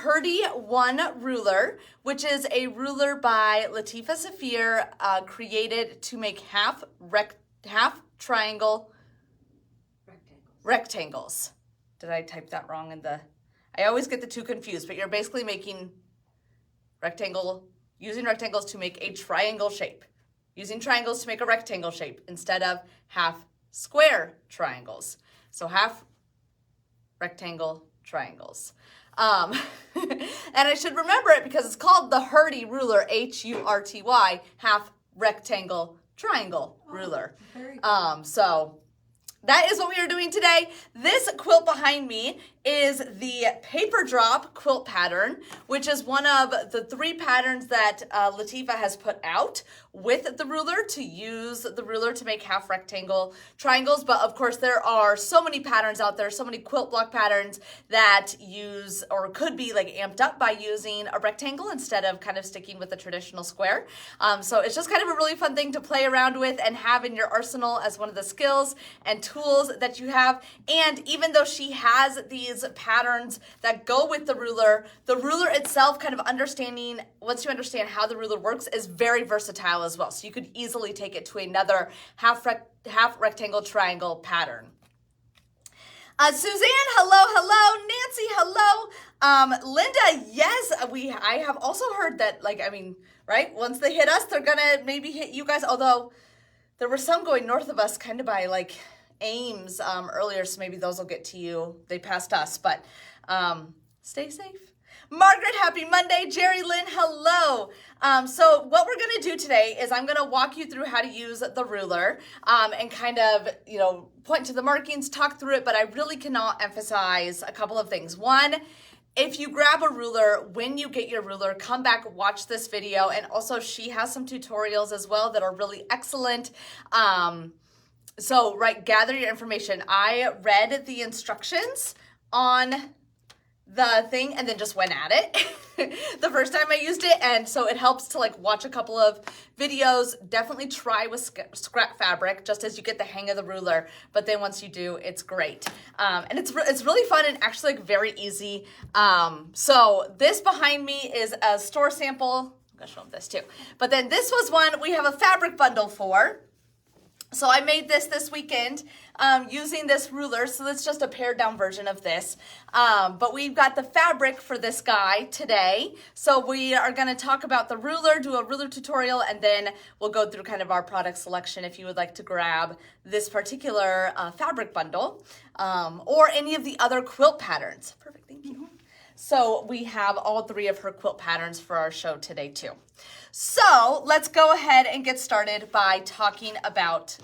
HuRTy 1 ruler, which is a ruler by Latifah Saafir, created to make half triangle rectangles. Did I type that wrong in the... I always get the two confused, but you're basically making using rectangles to make a triangle shape. Using triangles to make a rectangle shape instead of half square triangles. So half rectangle triangles. And I should remember it because it's called the HuRTy ruler, HuRTy, half rectangle triangle ruler. So that is what we are doing today. This quilt behind me is the paper drop quilt pattern, which is one of the 3 patterns that Latifah has put out with the ruler, to use the ruler to make half rectangle triangles. But of course, there are so many patterns out there, so many quilt block patterns that use, or could be like amped up by using a rectangle instead of kind of sticking with the traditional square. So it's just kind of a really fun thing to play around with and have in your arsenal as one of the skills and tools that you have. And even though she has these patterns that go with the ruler itself, kind of understanding, once you understand how the ruler works, is very versatile as well. So you could easily take it to another half rectangle triangle pattern. Suzanne, hello. Nancy, hello. Linda, yes, I have also heard that, right? Once they hit us, they're gonna maybe hit you guys. Although there were some going north of us, kind of by Ames earlier, so maybe those will get to you. They passed us, but stay safe. Margaret, happy Monday. Jerry Lynn, hello. So what we're going to do today is I'm going to walk you through how to use the ruler and kind of, point to the markings, talk through it, but I really cannot emphasize a couple of things. One, if you grab a ruler, when you get your ruler, come back, watch this video. And also she has some tutorials as well that are really excellent. So, gather your information. I read the instructions on the thing and then just went at it the first time I used it. And so it helps to watch a couple of videos. Definitely try with scrap fabric just as you get the hang of the ruler. But then once you do, it's great. And it's really fun and actually very easy. So this behind me is a store sample. I'm going to show them this too. But then this was one we have a fabric bundle for. So I made this weekend using this ruler. So it's just a pared down version of this. But we've got the fabric for this guy today. So we are going to talk about the ruler, do a ruler tutorial, and then we'll go through kind of our product selection if you would like to grab this particular fabric bundle or any of the other quilt patterns. Perfect, thank you. So we have all 3 of her quilt patterns for our show today too. So let's go ahead and get started by talking about,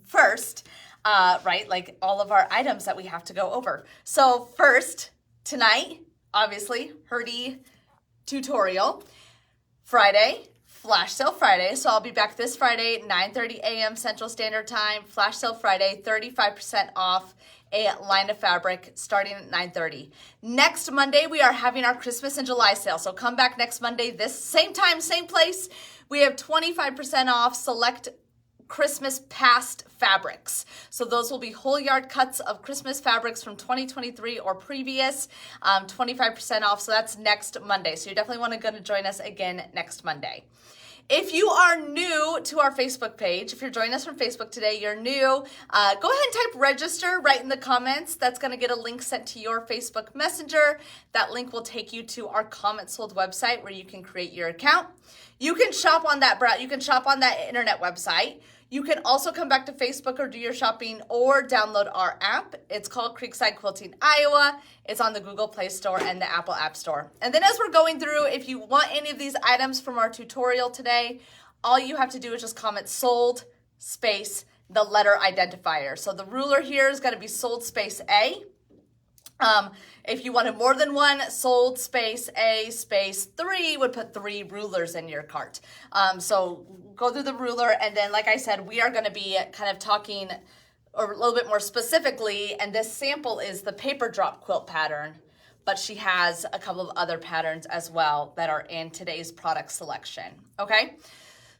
first, all of our items that we have to go over. So first, tonight, obviously, HuRTy tutorial. Friday, Flash Sale Friday. So I'll be back this Friday, 9:30 a.m. Central Standard Time. Flash Sale Friday, 35% off a line of fabric starting at 9:30. Next Monday, we are having our Christmas and July sale. So come back next Monday, this same time, same place. We have 25% off select Christmas past fabrics. So those will be whole yard cuts of Christmas fabrics from 2023 or previous, 25% off. So that's next Monday. So you definitely want to go to join us again next Monday. If you are new to our Facebook page, if you're joining us from Facebook today, you're new, go ahead and type register right in the comments. That's going to get a link sent to your Facebook Messenger. That link will take you to our Comment Sold website where you can create your account. You can shop on that internet website. You can also come back to Facebook or do your shopping or download our app. It's called Creekside Quilting, Iowa. It's on the Google Play Store and the Apple App Store. And then as we're going through, if you want any of these items from our tutorial today, all you have to do is just comment sold space the letter identifier. So the ruler here is going to be sold space A. If you wanted more than one, sold space A space 3 would put 3 rulers in your cart. So go through the ruler, and then like I said, we are going to be kind of talking a little bit more specifically, and this sample is the paper drop quilt pattern, but she has a couple of other patterns as well that are in today's product selection. Okay.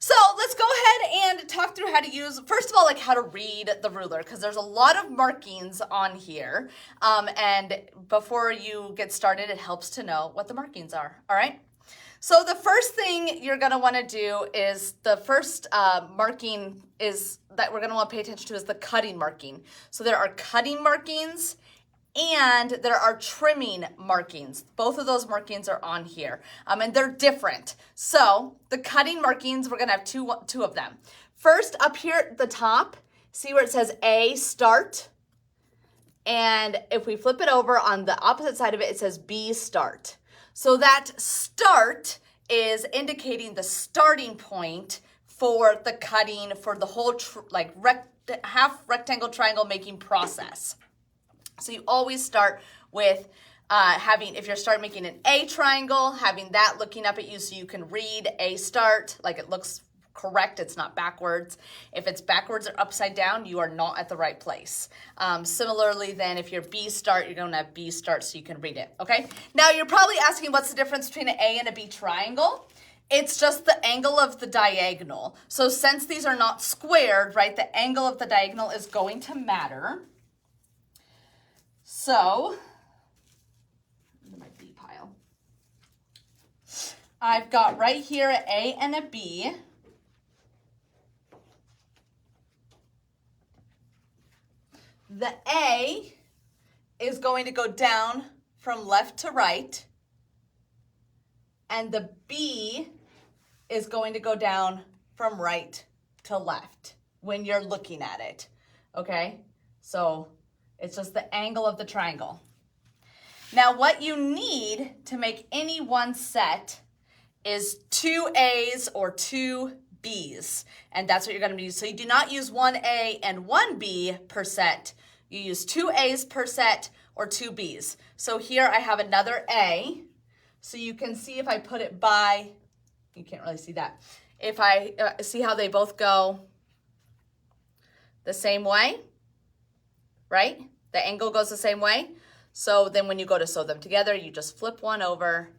So let's go ahead and talk through how to use, first of all, like how to read the ruler, because there's a lot of markings on here. And before you get started, it helps to know what the markings are, all right? So the first thing you're gonna wanna do is, the first marking is that we're gonna wanna pay attention to is the cutting marking. So there are cutting markings and there are trimming markings. Both of those markings are on here, and they're different. So the cutting markings, we're gonna have two of them. First, up here at the top, see where it says A, start? And if we flip it over on the opposite side of it, it says B, start. So that start is indicating the starting point for the cutting for the whole half rectangle triangle making process. So you always start with if you're starting making an A triangle, having that looking up at you so you can read A start, like it looks correct, it's not backwards. If it's backwards or upside down, you are not at the right place. Similarly then, if you're B start, you're gonna have B start so you can read it, okay? Now you're probably asking what's the difference between an A and a B triangle? It's just the angle of the diagonal. So since these are not squared, right, the angle of the diagonal is going to matter. So, my B pile. I've got right here an A and a B. The A is going to go down from left to right, and the B is going to go down from right to left when you're looking at it, okay? So it's just the angle of the triangle. Now what you need to make any one set is 2 A's or 2 B's, and that's what you're gonna use. So you do not use 1 A and 1 B per set. You use 2 A's per set or 2 B's. So here I have another A. So you can see if I put it by, you can't really see that. If I see how they both go the same way, right? The angle goes the same way. So then when you go to sew them together, you just flip one over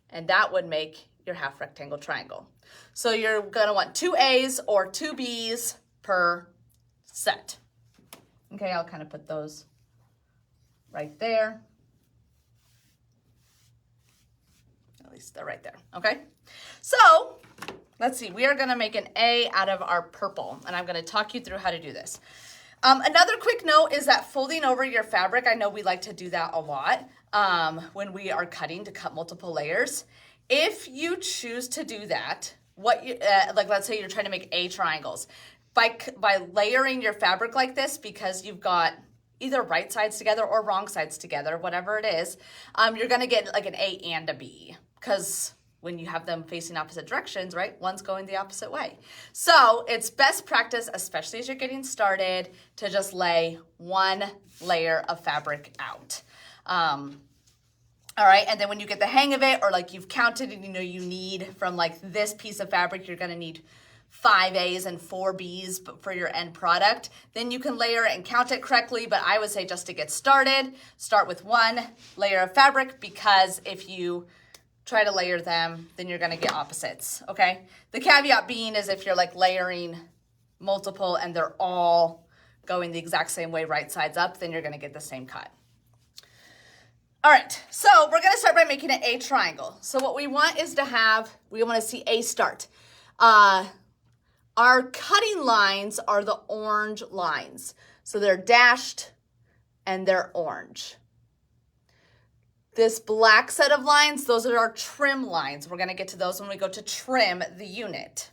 and that would make your half rectangle triangle. So you're gonna want 2 A's or 2 B's per set. Okay, I'll kind of put those right there. At least they're right there, okay? So let's see, we are gonna make an A out of our purple, and I'm gonna talk you through how to do this. Another quick note is that folding over your fabric, I know we like to do that a lot when we are cutting to cut multiple layers. If you choose to do that, like let's say you're trying to make A triangles, by layering your fabric like this, because you've got either right sides together or wrong sides together, whatever it is, you're gonna get like an A and a B, because when you have them facing opposite directions, right? One's going the opposite way. So it's best practice, especially as you're getting started, to just lay one layer of fabric out. All right, and then when you get the hang of it, or like you've counted and you know you need from like this piece of fabric, you're gonna need 5 A's and 4 B's for your end product, then you can layer it and count it correctly. But I would say just to get started, start with one layer of fabric, because if you try to layer them, then you're gonna get opposites, okay? The caveat being is if you're like layering multiple and they're all going the exact same way, right sides up, then you're gonna get the same cut. All right, so we're gonna start by making an A triangle. So what we want is we wanna see A start. Our cutting lines are the orange lines. So they're dashed and they're orange. This black set of lines, those are our trim lines. We're gonna get to those when we go to trim the unit.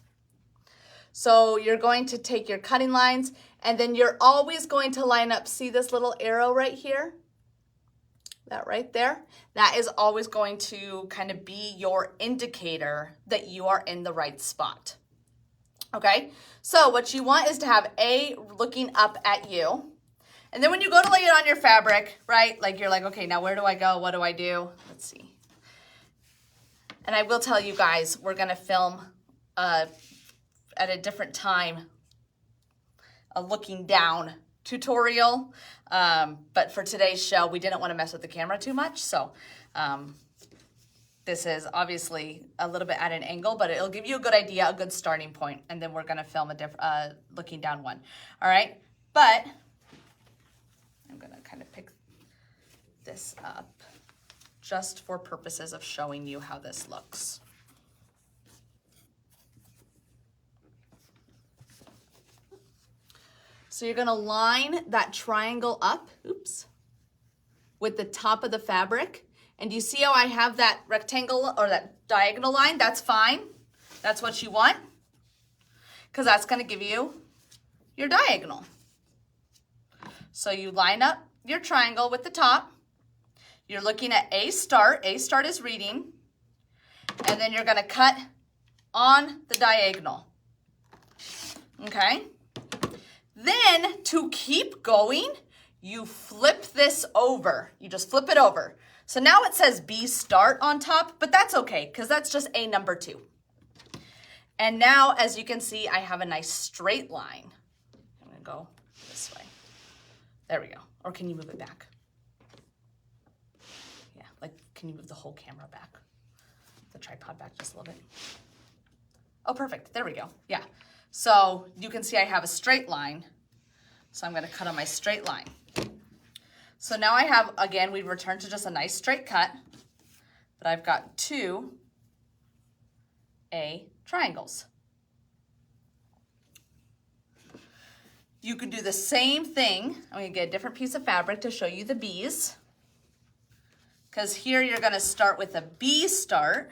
So you're going to take your cutting lines and then you're always going to line up, see this little arrow right here? That right there? That is always going to kind of be your indicator that you are in the right spot. Okay, so what you want is to have A looking up at you. And then when you go to lay it on your fabric, right, like you're like, okay, now where do I go? What do I do? Let's see. And I will tell you guys, we're gonna film at a different time a looking down tutorial. But for today's show, we didn't want to mess with the camera too much. So this is obviously a little bit at an angle, but it'll give you a good idea, a good starting point, and then we're gonna film a different, looking down one. All right, but I'm gonna kind of pick this up just for purposes of showing you how this looks. So you're gonna line that triangle up, oops, with the top of the fabric. And you see how I have that rectangle or that diagonal line? That's fine. That's what you want, because that's gonna give you your diagonal. So you line up your triangle with the top. You're looking at A start. A start is reading. And then you're gonna cut on the diagonal. Okay? Then to keep going, you flip this over. You just flip it over. So now it says B start on top, but that's okay because that's just A number 2. And now, as you can see, I have a nice straight line. I'm gonna go this way. There we go. Or can you move it back? Yeah, like, can you move the whole camera back? The tripod back just a little bit. Oh, perfect. There we go. Yeah. So you can see I have a straight line. So I'm gonna cut on my straight line. So now I have, again, we return to just a nice straight cut, but I've got 2 A triangles. You could do the same thing. I'm gonna get a different piece of fabric to show you the B's, because here you're gonna start with a B start.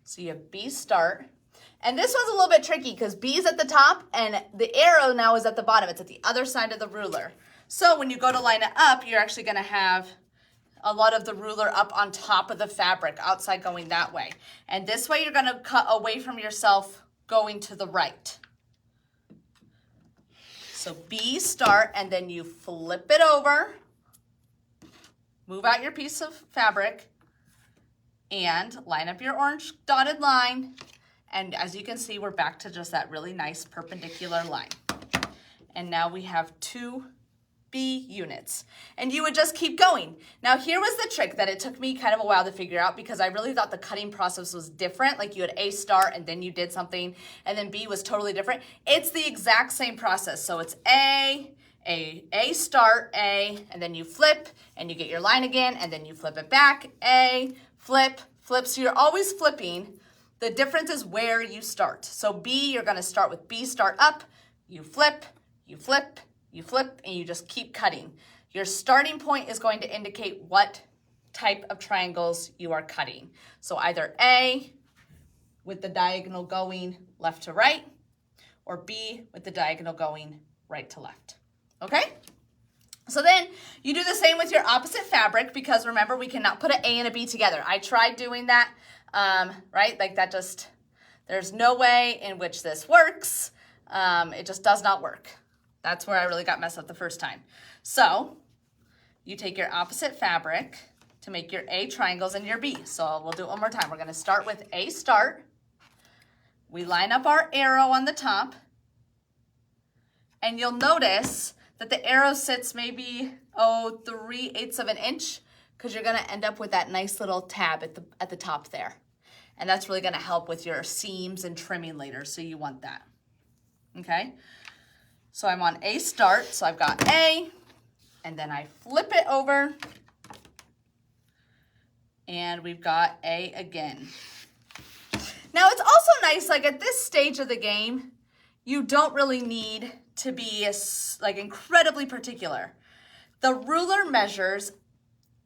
So you have B start. And this one's a little bit tricky because B is at the top and the arrow now is at the bottom. It's at the other side of the ruler. So when you go to line it up, you're actually gonna have a lot of the ruler up on top of the fabric, outside going that way. And this way you're gonna cut away from yourself going to the right. So B start, and then you flip it over, move out your piece of fabric, and line up your orange dotted line. And as you can see, we're back to just that really nice perpendicular line. And now we have 2 B units. And you would just keep going. Now here was the trick that it took me kind of a while to figure out, because I really thought the cutting process was different. Like you had A start and then you did something, and then B was totally different. It's the exact same process. So it's A start, A, and then you flip and you get your line again, and then you flip it back, A, flip, flip. So you're always flipping. The difference is where you start. So B, you're gonna start with B start up, you flip, you flip, you flip, and you just keep cutting. Your starting point is going to indicate what type of triangles you are cutting. So either A with the diagonal going left to right, or B with the diagonal going right to left, okay? So then you do the same with your opposite fabric, because remember, we cannot put an A and a B together. I tried doing that. Right? Like that just, there's no way in which this works. It just does not work. That's where I really got messed up the first time. So you take your opposite fabric to make your A triangles and your B. So we'll do it one more time. We're gonna start with A start. We line up our arrow on the top, and you'll notice that the arrow sits maybe, 3/8 of an inch, because you're gonna end up with that nice little tab at the top there. And that's really gonna help with your seams and trimming later, so you want that, okay? So I'm on A start, so I've got A, and then I flip it over, and we've got A again. Now it's also nice, like at this stage of the game, you don't really need to be like incredibly particular. The ruler measures,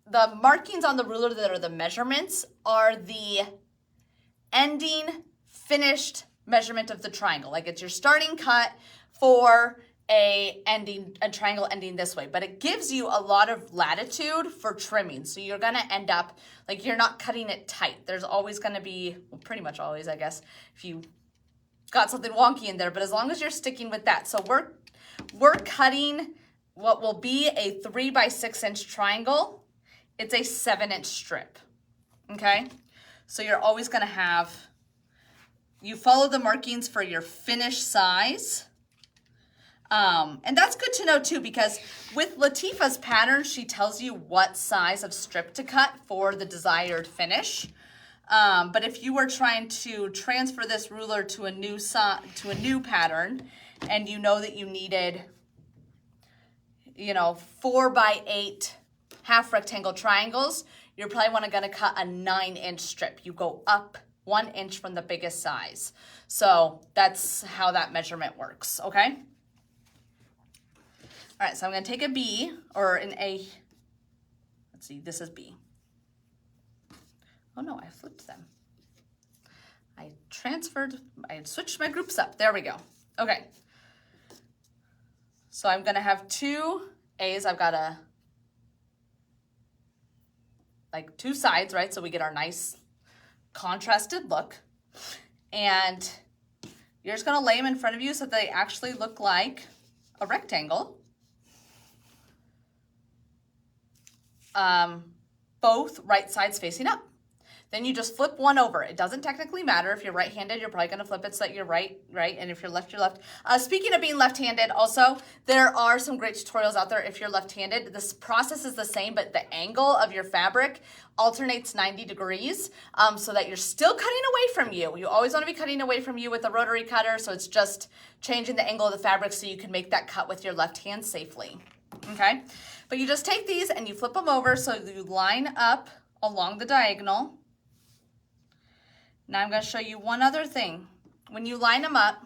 the markings on the ruler that are the measurements are the ending finished measurement of the triangle. Like it's your starting cut for a triangle ending this way, but it gives you a lot of latitude for trimming. So you're gonna end up, like you're not cutting it tight. There's always gonna be, well, pretty much always, I guess, if you got something wonky in there, but as long as you're sticking with that. So we're cutting what will be a 3x6 inch triangle. It's a 7-inch strip, okay? So you're always gonna have, you follow the markings for your finished size. And that's good to know too, because with Latifah's pattern, she tells you what size of strip to cut for the desired finish. But if you were trying to transfer this ruler to a new pattern, and you know that you needed, 4x8 half rectangle triangles, you're probably going to cut a 9-inch strip. You go up 1 inch from the biggest size. So that's how that measurement works, okay? All right, so I'm going to take a B or an A. Let's see, this is B. Oh no, I flipped them. I switched my groups up. There we go. Okay. So I'm going to have 2 A's. I've got two sides, right? So we get our nice contrasted look. And you're just going to lay them in front of you so that they actually look like a rectangle. Both right sides facing up. Then you just flip one over. It doesn't technically matter. If you're right-handed, you're probably going to flip it so that you're right, and if you're left, you're left. Speaking of being left-handed, also, there are some great tutorials out there if you're left-handed. This process is the same, but the angle of your fabric alternates 90 degrees so that you're still cutting away from you. You always want to be cutting away from you with a rotary cutter, so it's just changing the angle of the fabric so you can make that cut with your left hand safely, okay? But you just take these and you flip them over so you line up along the diagonal. Now I'm going to show you one other thing. When you line them up,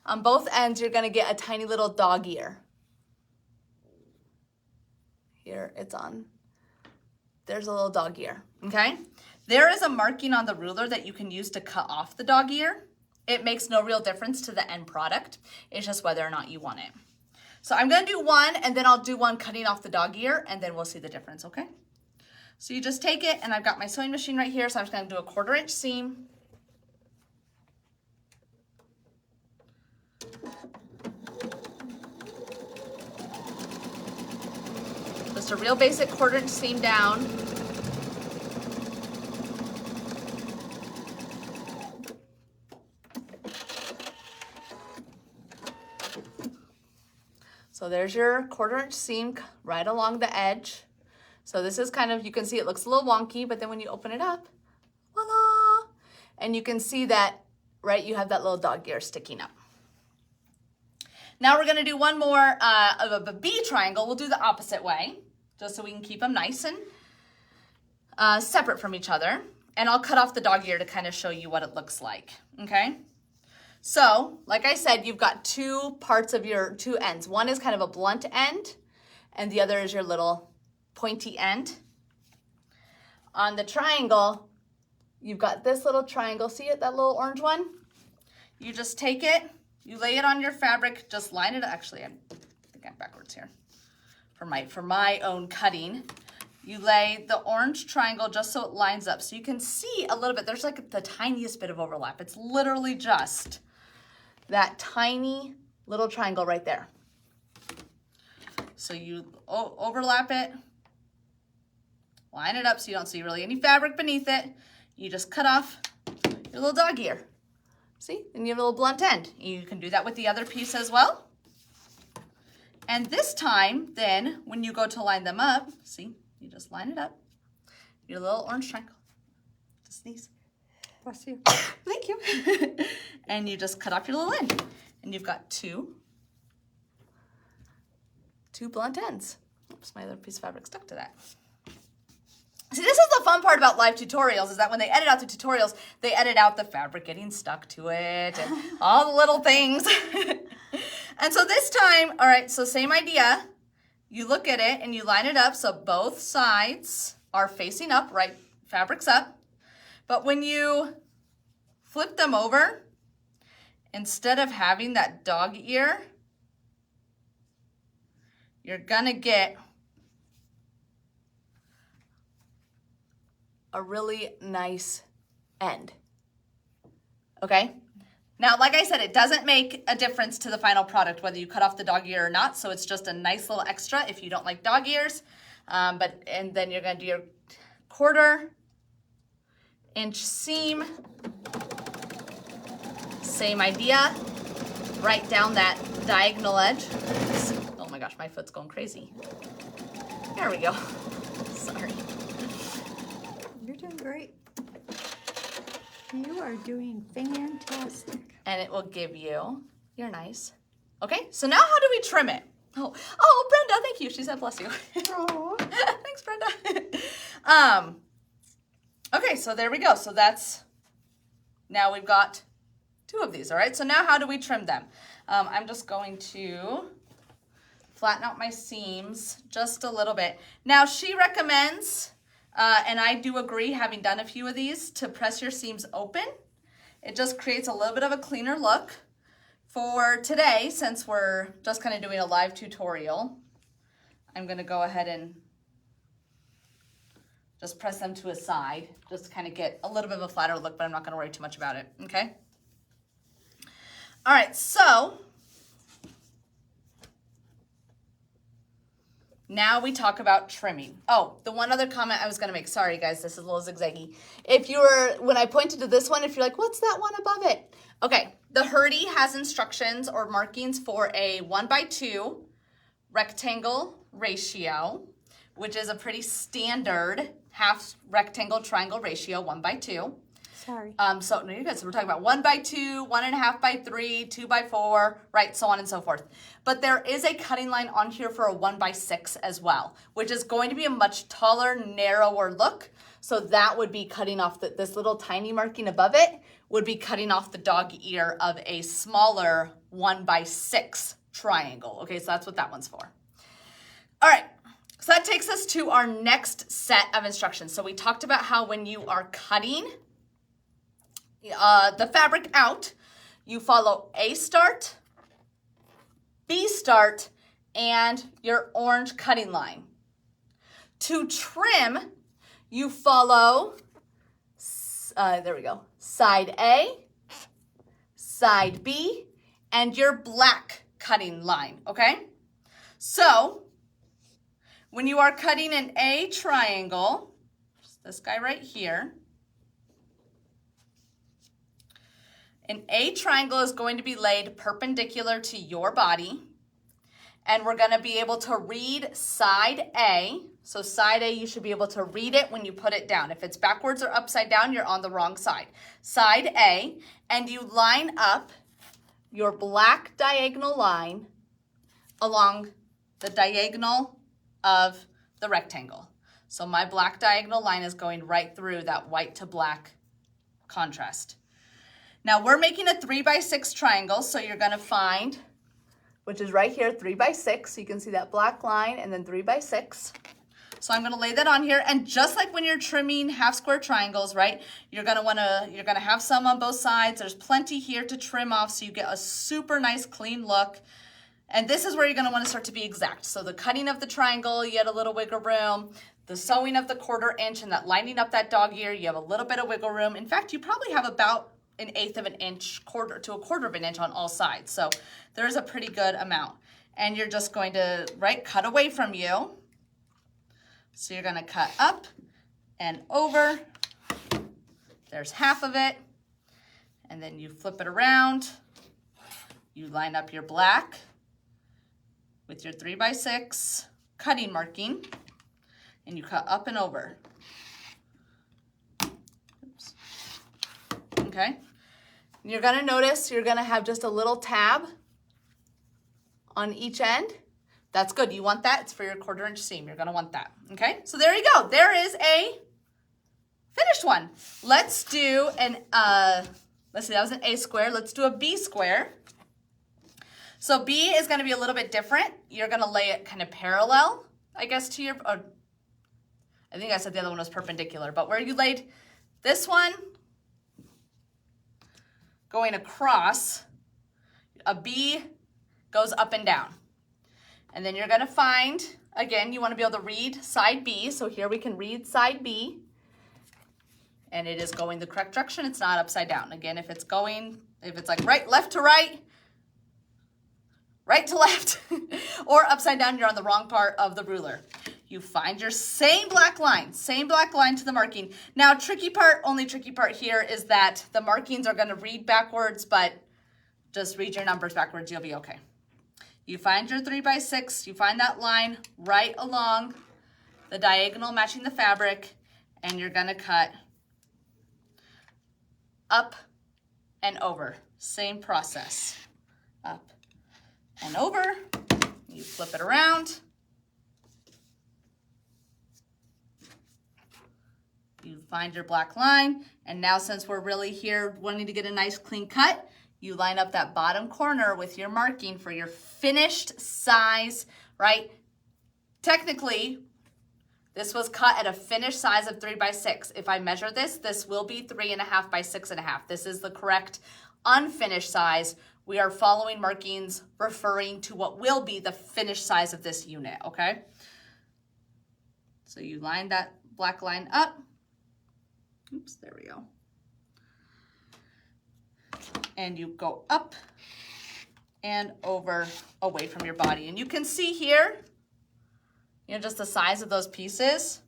on both ends, you're going to get a tiny little dog ear. Here, it's on. There's a little dog ear, okay? There is a marking on the ruler that you can use to cut off the dog ear. It makes no real difference to the end product. It's just whether or not you want it. So I'm going to do one, and then I'll do one cutting off the dog ear, and then we'll see the difference, okay? So you just take it, and I've got my sewing machine right here, so I'm just going to do a 1/4 inch seam. Just a real basic 1/4 inch seam down. So there's your 1/4 inch seam right along the edge. So this is kind of, you can see it looks a little wonky, but then when you open it up, voila! And you can see that, right, you have that little dog ear sticking up. Now we're gonna do one more of a B triangle. We'll do the opposite way, just so we can keep them nice and separate from each other. And I'll cut off the dog ear to kind of show you what it looks like, okay? So, like I said, you've got 2 parts of your 2 ends. One is kind of a blunt end, and the other is your little pointy end. On the triangle, you've got this little triangle. See it, that little orange one? You just take it, you lay it on your fabric, just line it. Actually, I think I'm backwards here for my own cutting. You lay the orange triangle just so it lines up. So you can see a little bit, there's like the tiniest bit of overlap. It's literally just that tiny little triangle right there. So you overlap it, line it up so you don't see really any fabric beneath it. You just cut off your little dog ear. See? And you have a little blunt end. You can do that with the other piece as well. And this time, then, when you go to line them up, see, you just line it up. Your little orange triangle. Just sneeze. Bless you. Thank you. And you just cut off your little end. And you've got two blunt ends. Oops, my other piece of fabric stuck to that. See, this is the fun part about live tutorials, is that when they edit out the tutorials, they edit out the fabric getting stuck to it and all the little things. And so this time, all right, so same idea. You look at it and you line it up so both sides are facing up, right? Fabric's up. But when you flip them over, instead of having that dog ear, you're gonna get a really nice end, okay? Now, like I said, it doesn't make a difference to the final product whether you cut off the dog ear or not, so it's just a nice little extra if you don't like dog ears. And then you're gonna do your 1/4 inch seam. Same idea. right down that diagonal edge. Oh my gosh, my foot's going crazy. There we go. Sorry. You're doing great. You are doing fantastic. And it will give you, you're nice. Okay, so now how do we trim it? Oh, Brenda, thank you. She said bless you. Oh. Thanks, Brenda. Okay, so there we go. So now we've got 2 of these, all right? So now how do we trim them? I'm just going to flatten out my seams just a little bit. Now she recommends, and I do agree, having done a few of these, to press your seams open. It just creates a little bit of a cleaner look. For today, since we're just kind of doing a live tutorial, I'm going to go ahead and just press them to a side, just to kind of get a little bit of a flatter look, but I'm not going to worry too much about it, okay? All right, so now we talk about trimming. Oh, the one other comment I was going to make, sorry guys, this is a little zigzaggy. When I pointed to this one, if you're like, what's that one above it? Okay, the HuRTy has instructions or markings for a 1:2 rectangle ratio, which is a pretty standard half rectangle triangle ratio, 1:2. Sorry. So no, you're good. So we're talking about 1:2, 1.5:3, 2:4, right, so on and so forth. But there is a cutting line on here for a 1:6 as well, which is going to be a much taller, narrower look. So that would be cutting off this little tiny marking above it would be cutting off the dog ear of a smaller 1:6 triangle. Okay, so that's what that one's for. All right. So that takes us to our next set of instructions. So we talked about how when you are cutting the fabric out, you follow A start, B start, and your orange cutting line. To trim, you follow, there we go, side A, side B, and your black cutting line, okay? So when you are cutting an A triangle, this guy right here, an A triangle is going to be laid perpendicular to your body, and we're going to be able to read side A. So side A, you should be able to read it when you put it down. If it's backwards or upside down, you're on the wrong side. Side A, and you line up your black diagonal line along the diagonal of the rectangle. So my black diagonal line is going right through that white to black contrast. Now we're making a 3x6 triangle, so you're gonna find, which is right here, 3x6. So you can see that black line and then 3x6. So I'm gonna lay that on here, and just like when you're trimming half square triangles, right? You're gonna have some on both sides. There's plenty here to trim off so you get a super nice clean look. And this is where you're gonna wanna start to be exact. So the cutting of the triangle, you get a little wiggle room. The sewing of the 1/4 inch and that lining up that dog ear, you have a little bit of wiggle room. In fact, you probably have about 1/8 of an inch, quarter to a 1/4 of an inch on all sides. So there's a pretty good amount. And you're just going to, right, cut away from you. So you're gonna cut up and over. There's half of it. And then you flip it around. You line up your black with your 3x6 cutting marking, and you cut up and over. Oops. Okay. And you're gonna notice you're gonna have just a little tab on each end. That's good. You want that. It's for your 1/4 inch seam. You're gonna want that. Okay. So there you go. There is a finished one. Let's do an let's see, that was an A square. Let's do a B square. So B is going to be a little bit different. You're going to lay it kind of parallel, I guess, to your, I think I said the other one was perpendicular, but where you laid this one going across, a B goes up and down. And then you're going to find, again, you want to be able to read side B. So here we can read side B. And it is going the correct direction. It's not upside down. Again, if it's like right, left to right, right to left, or upside down, you're on the wrong part of the ruler. You find your same black line to the marking. Now, only tricky part here is that the markings are gonna read backwards, but just read your numbers backwards, you'll be okay. You find your 3x6, you find that line right along the diagonal matching the fabric, and you're gonna cut up and over. Same process. Up and over. You flip it around. You find your black line, and now since we're really here wanting to get a nice clean cut, you line up that bottom corner with your marking for your finished size, right? Technically, this was cut at a finished size of 3x6. If I measure this, this will be 3.5 by 6.5. This is the correct unfinished size. We are following markings referring to what will be the finished size of this unit, okay? So you line that black line up. Oops, there we go. And you go up and over away from your body. And you can see here, you know, just the size of those pieces,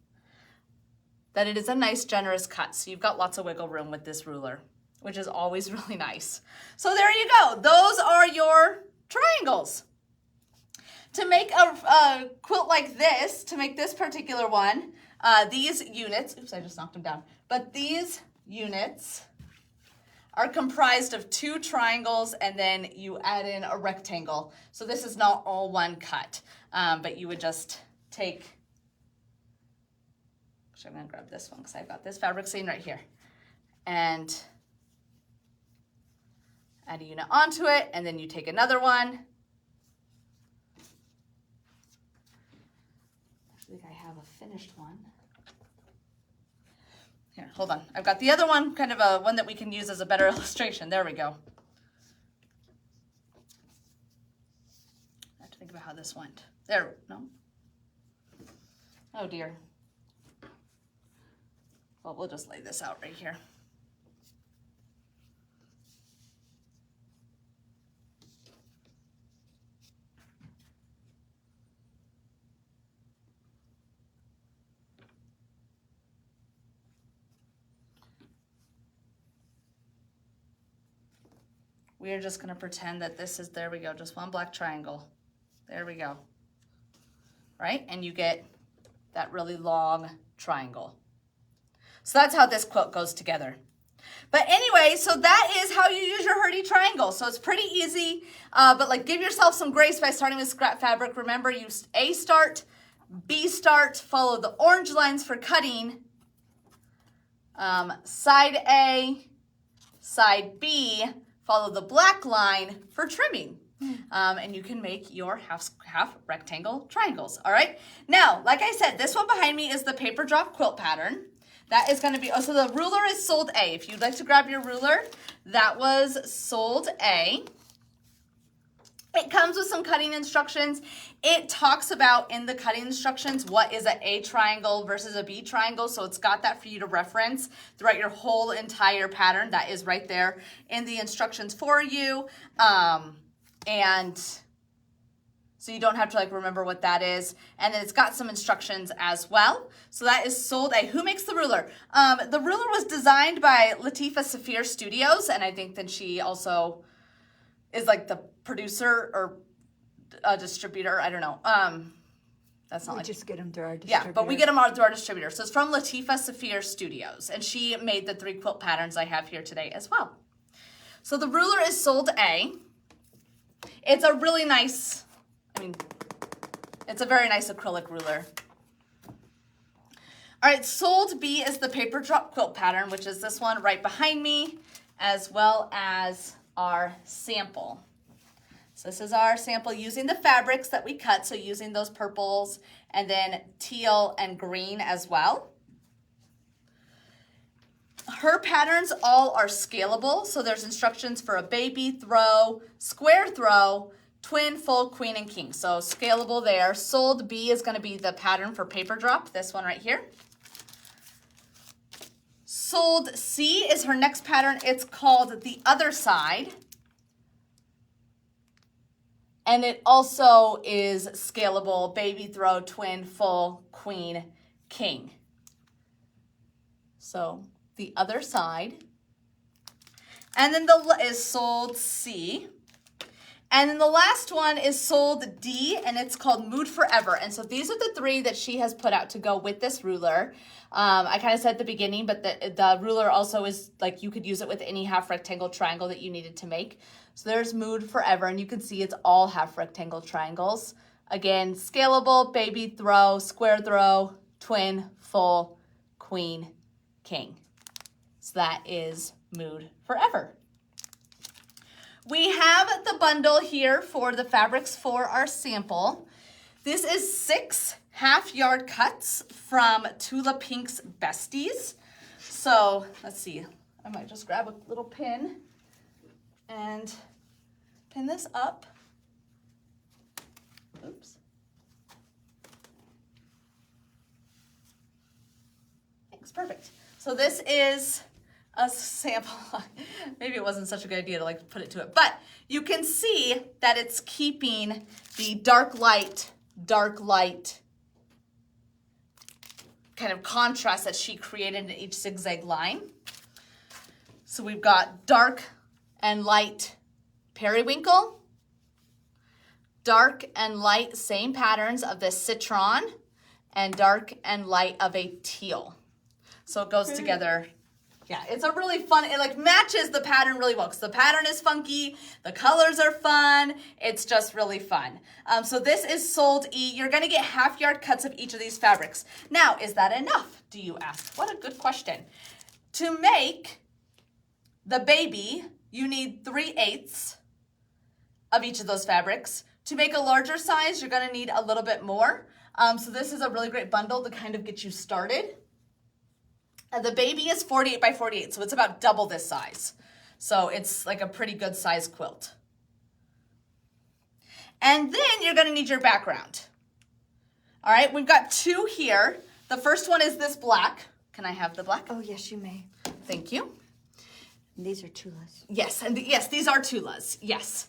that it is a nice generous cut. So you've got lots of wiggle room with this ruler, which is always really nice. So there you go. Those are your triangles. To make a quilt like this, to make this particular one, these units, oops, I just knocked them down, but these units are comprised of 2 triangles, and then you add in a rectangle. So this is not all one cut, but you would just take, actually I'm gonna grab this one because I've got this fabric seam right here, and add a unit onto it, and then you take another one. I think I have a finished one. Here, hold on. I've got the other one, kind of a one that we can use as a better illustration. There we go. I have to think about how this went. There, no. Oh dear. Well, we'll just lay this out right here. We are just going to pretend that this is, there we go, just one black triangle. There we go. Right? And you get that really long triangle. So that's how this quilt goes together. But anyway, so that is how you use your HuRTy triangle. So it's pretty easy, but like give yourself some grace by starting with scrap fabric. Remember, use A start, B start, follow the orange lines for cutting, side A, side B, follow the black line for trimming. And you can make your half rectangle triangles, all right? Now, like I said, this one behind me is the paper drop quilt pattern. That is gonna be, oh, so the ruler is sold A. If you'd like to grab your ruler, that was sold A. It comes with some cutting instructions. It talks about in the cutting instructions what is an A triangle versus a B triangle, so it's got that for you to reference throughout your whole entire pattern. That is right there in the instructions for you. And so you don't have to like remember what that is. And then it's got some instructions as well. So that is sold A. Who makes the ruler? The ruler was designed by Latifah Saafir Studios, and I think that she also is like the producer or a distributor. I don't know. That's not We like, just get them through our distributor. yeah, but we get them all through our distributor. So it's from Latifah Saafir Studios, and she made the 3 quilt patterns I have here today as well. So the ruler is sold A. It's a really nice, I mean, it's a very nice acrylic ruler. All right, sold B is the paper drop quilt pattern, which is this one right behind me, as well as our sample. So this is our sample using the fabrics that we cut, so using those purples and then teal and green as well. Her patterns all are scalable, so there's instructions for a baby throw, square throw, twin, full, queen, and king. So scalable there. Sold B is going to be the pattern for paper drop, this one right here. Sold C is her next pattern. It's called the other side. And it also is scalable, baby throw, twin, full, queen, king. So the other side. And then the is sold C. And then the last one is sold D, and it's called Mood Forever. And so these are the 3 that she has put out to go with this ruler. I kind of said at the beginning, but the ruler also is like you could use it with any half rectangle triangle that you needed to make. So there's Mood Forever, and you can see it's all half rectangle triangles. Again, scalable, baby throw, square throw, twin, full, queen, king. So that is Mood Forever. We have the bundle here for the fabrics for our sample. This is 6 half-yard cuts from Tula Pink's Besties. So let's see, I might just grab a little pin and pin this up. Oops. Thanks, perfect. So this is a sample. Maybe it wasn't such a good idea to like put it to it, but you can see that it's keeping the dark light kind of contrast that she created in each zigzag line. So we've got dark and light periwinkle, dark and light same patterns of the citron, and dark and light of a teal. So it goes together. Yeah, it's a really fun, it like matches the pattern really well because the pattern is funky, the colors are fun, it's just really fun. So this is sold E. You're gonna get half-yard cuts of each of these fabrics. Now, is that enough, do you ask? What a good question. To make the baby, you need 3/8 of each of those fabrics. To make a larger size, you're gonna need a little bit more. So this is a really great bundle to kind of get you started. The baby is 48 by 48, so it's about double this size. So it's like a pretty good size quilt. And then you're gonna need your background. All right, we've got 2 here. The first one is this black. Can I have the black? Oh, yes, you may. Thank you. And these are Tulas. Yes, and yes, these are Tulas, yes.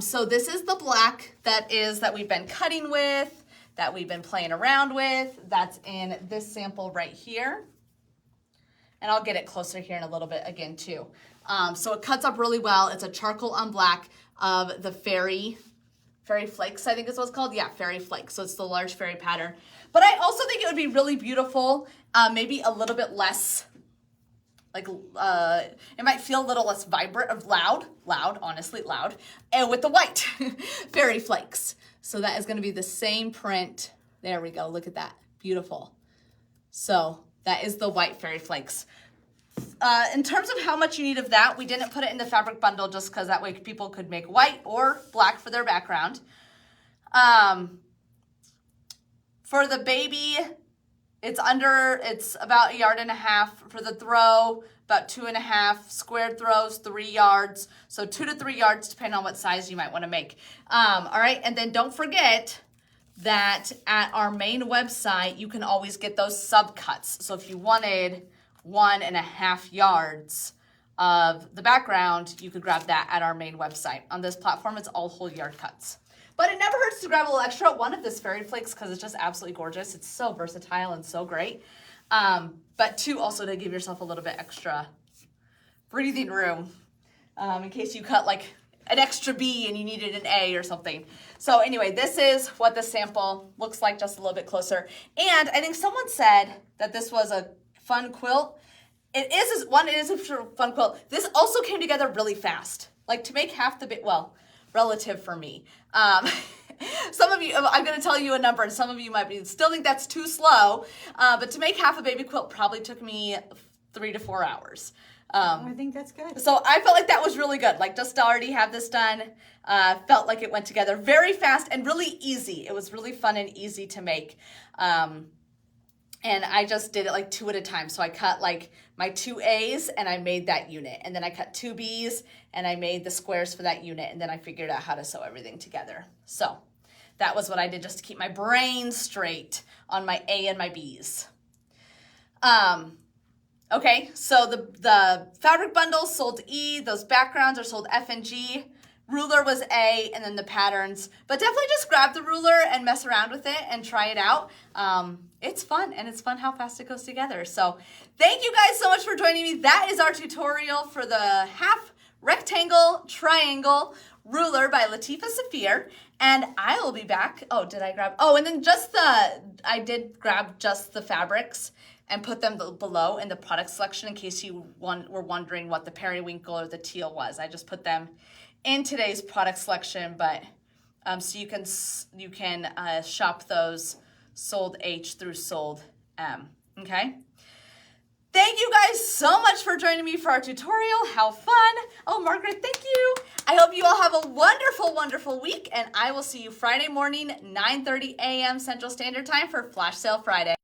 So this is the black that we've been cutting with, that we've been playing around with. That's in this sample right here. And I'll get it closer here in a little bit again too. So it cuts up really well. It's a charcoal on black of the fairy flakes, I think is what it's called. Yeah, fairy flakes. So it's the large fairy pattern. But I also think it would be really beautiful, maybe a little bit less, like, it might feel a little less vibrant, or loud, honestly, loud, and with the white fairy flakes. So that is gonna be the same print. There we go, look at that, beautiful. So that is the white fairy flakes. In terms of how much you need of that, we didn't put it in the fabric bundle just because that way people could make white or black for their background. For the baby, it's about 1.5 yards for the throw, about 2.5 squared throws, 3 yards. So 2 to 3 yards, depending on what size you might want to make. All right, and then don't forget that at our main website, you can always get those subcuts. So if you wanted 1.5 yards of the background, you could grab that at our main website. On this platform, it's all whole yard cuts. But it never hurts to grab a little extra one of this fairy flakes because it's just absolutely gorgeous. It's so versatile and so great. But 2, also to give yourself a little bit extra breathing room in case you cut like an extra B and you needed an A or something. So anyway, this is what the sample looks like, just a little bit closer. And I think someone said that this was a fun quilt. It is a fun quilt. This also came together really fast. Like to make half the relative for me. Some of you, I'm going to tell you a number, and some of you might still think that's too slow. But to make half a baby quilt probably took me 3 to 4 hours. I think that's good. So I felt like that was really good. Like just to already have this done, felt like it went together very fast and really easy. It was really fun and easy to make. And I just did it like 2 at a time. So I cut like my 2 A's and I made that unit. And then I cut 2 B's and I made the squares for that unit. And then I figured out how to sew everything together. So that was what I did just to keep my brain straight on my A and my B's. Okay, so the fabric bundles sold E, those backgrounds are sold F and G, ruler was A, and then the patterns. But definitely just grab the ruler and mess around with it and try it out. It's fun, and it's fun how fast it goes together. So thank you guys so much for joining me. That is our tutorial for the half rectangle triangle ruler by Latifah Saafir. And I will be back. Oh, did I grab? Oh, and then I did grab just the fabrics and put them below in the product selection in case you were wondering what the periwinkle or the teal was. I just put them in today's product selection, but so you can shop those sold H through sold M, okay? Thank you guys so much for joining me for our tutorial. How fun. Oh, Margaret, thank you. I hope you all have a wonderful, wonderful week, and I will see you Friday morning, 9:30 a.m. Central Standard Time for Flash Sale Friday.